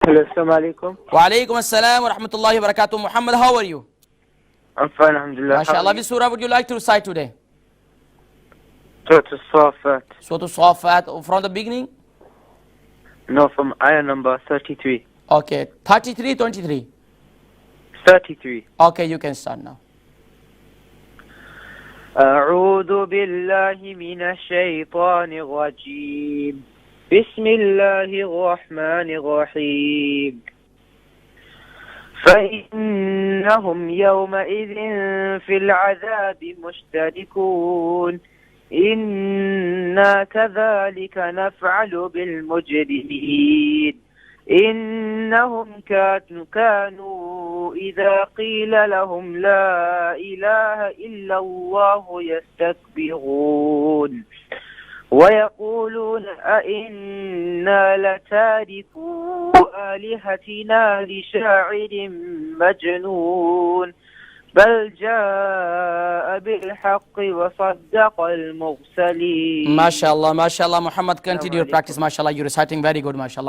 Hello, assalamu alaikum. Wa alaikum assalam wa rahmatullahi wa barakatuh. Muhammad, how are you? I'm fine, alhamdulillah. MashaAllah, which surah would you like to recite today? Surah As-Safat. Surah As-Safat, from the beginning? No, from ayah number 33. Okay, 33, 23. 33. Okay, you can start now. أعوذ بالله من الشيطان الرجيم. بسم الله الرحمن الرحيم. فإنهم يومئذ في العذاب مشتركون. إنا كذلك نفعل بالمجرمين. إنهم كانوا إذا قيل لهم لا إله إلا الله يستكبرون ويقولون أئنا لتاركو آلهتنا لشاعر مجنون بل جاء بالحق وصدق المرسلين. MashaAllah, MashaAllah. Muhammad, continue your practice. MashaAllah, you're reciting very good. MashaAllah.